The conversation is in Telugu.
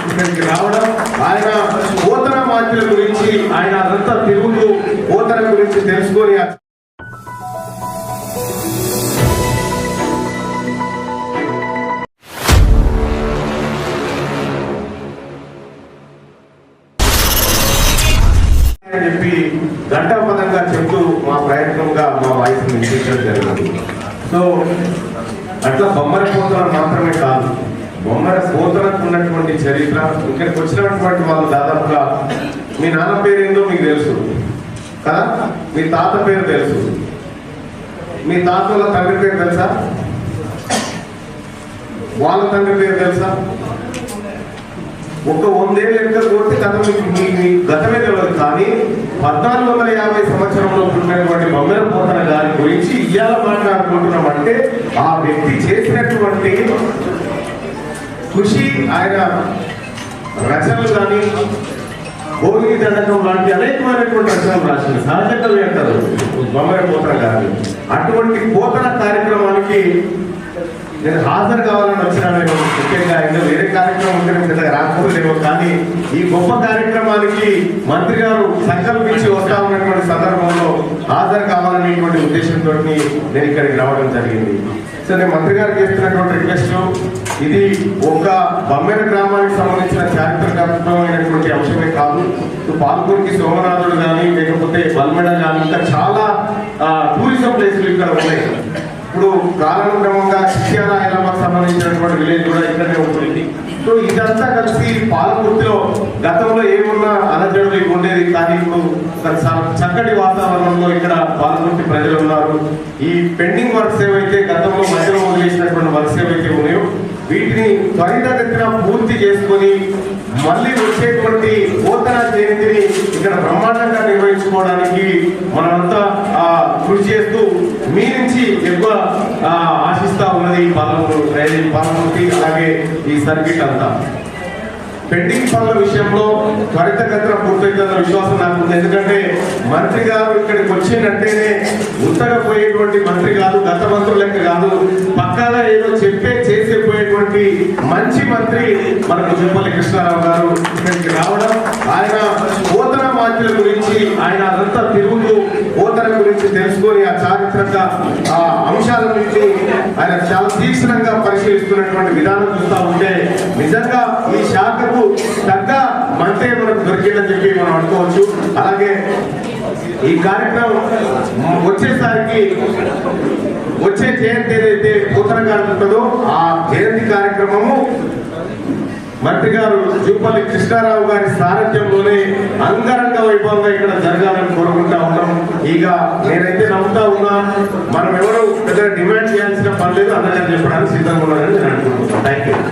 ఇక్కడికి రావడం, ఆయన పోతన మార్పుల గురించి ఆయన అదంతా తిరుగుతూ పోతన గురించి తెలుసుకొని చెప్పి ఘంటాపదంగా చెప్తూ మా ప్రయత్నంగా మా వాయిస్ వినిపించడం జరిగింది. సో అట్లా బొమ్మర పోతన మాత్రమే కాదు, బొమ్మర పోతనకు ఉన్నటువంటి చరిత్ర, ఇక్కడికి వచ్చినటువంటి వాళ్ళు దాదాపుగా మీ నాన్న పేరేందో మీకు తెలుసు కదా, మీ తాత పేరు తెలుసు, మీ తాత వాళ్ళ తండ్రి పేరు తెలుసా, వాళ్ళ తండ్రి పేరు తెలుసా? ఒక 100 ఏళ్ళు వెనుక కోరితే గతమే తెలియదు. కానీ 1450 సంవత్సరంలో పుట్టినటువంటి బొమ్మర పోతన గారి గురించి ఇవాళ మాట్లాడుకుంటున్నామంటే ఆ వ్యక్తి చేసినటువంటి కృషి, ఆయన రచనలు కానీ భోగి దండకం లాంటి అనేకమైనటువంటి రచనలు రాసిన సహజ కవి అంటారు బొమ్మర పోతన గారిని. అటువంటి పోతన కార్యక్రమానికి నేను హాజరు కావాలని వచ్చినాను. ముఖ్యంగా ఇంకా వేరే కార్యక్రమం ఉంటే రాకపోలేమో, కానీ ఈ గొప్ప కార్యక్రమానికి మంత్రి గారు సంకల్పించి వస్తా ఉన్నటువంటి సందర్భంలో హాజరు కావాలనేటువంటి ఉద్దేశంతో నేను ఇక్కడికి రావడం జరిగింది. సో నేను మంత్రి గారికి చేస్తున్నటువంటి రిక్వెస్ట్, ఇది ఒక బొమ్మెర గ్రామానికి సంబంధించిన చారిత్రకమైనటువంటి అంశమే కాదు, పాల్గొనికి సోమనాథుడు కానీ లేకపోతే బల్మెడ కానీ ఇంకా చాలా టూరిజం ప్లేసులు ఇక్కడ ఉన్నాయి. ఇప్పుడు కాలక్రమంగా శిష్యాల హైదరాబాద్ సంబంధించినటువంటి విలేజ్ కూడా ఇక్కడనే ఉంటుంది. సో ఇదంతా కలిసి పాలకుర్తిలో గతంలో ఏమున్నా అలజడులు ఉండేది, కానీ ఇప్పుడు చక్కటి వాతావరణంలో ఇక్కడ పాలకుర్తి ప్రజలు ఉన్నారు. ఈ పెండింగ్ వర్క్స్ ఏవైతే గతంలో మధ్యలో వదిలేసినటువంటి వర్క్స్ ఏవైతే ఉన్నాయో వీటిని త్వరితగతిన పూర్తి చేసుకొని మళ్ళీ వచ్చేటువంటి పోతన జయంతిని ఇక్కడ బ్రహ్మాండంగా నిర్వహించుకోవడానికి మనమంతా కృషి చేస్తూ మీ నుంచి ఎక్కువ ఆశిస్తా ఉన్నది పాలకుర్తి అలాగే ఈ సర్కిట్ అంతా. పెండింగ్ పనుల విషయంలో త్వరితగతిన పూర్తయితున్న విశ్వాసం నాకు ఉంది. ఎందుకంటే మంత్రి గారు ఇక్కడికి వచ్చిందంటేనే ఉత్తగా పోయేటువంటి మంత్రి కాదు, గత మంత్రులు లెక్క కాదు, పక్కాగా ఏదో చేసే పోయేటువంటి మంచి మంత్రి మనకు జూపల్లి కృష్ణారావు గారు ఇక్కడికి రావడం, ఆయన పోతన మార్పుల గురించి ఆయన అదంతా తిరుగుతూ పోతన గురించి తెలుసుకొని ఆ చారిత్రక అంశాల గురించి ఆయన చాలా తీక్షణంగా పరిశీలిస్తున్నటువంటి విధానం చూస్తూ ఉంటే నిజంగా ఈ శాఖకు తగ్గ మంత్రి మనకు దొరికిందని చెప్పి మనం అనుకోవచ్చు. అలాగే ఈ కార్యక్రమం వచ్చే జయంతి ఏదైతే పోతన గారు ఉంటుందో ఆ జయంతి కార్యక్రమము మంత్రి గారు జూపల్లి కృష్ణారావు గారి సారథ్యంలోనే అంగరంగ వైభవంగా ఇక్కడ జరగాలని కోరుకుంటా ఉన్నాం. ఇక నేనైతే నమ్ముతా ఉన్నా, మనం ఎవరు పెద్ద డిమాండ్ చేయాల్సిన పని లేదు, అందరికీ చెప్పడానికి సిద్ధంగా ఉన్నారని నేను అనుకుంటున్నాను. Thank you.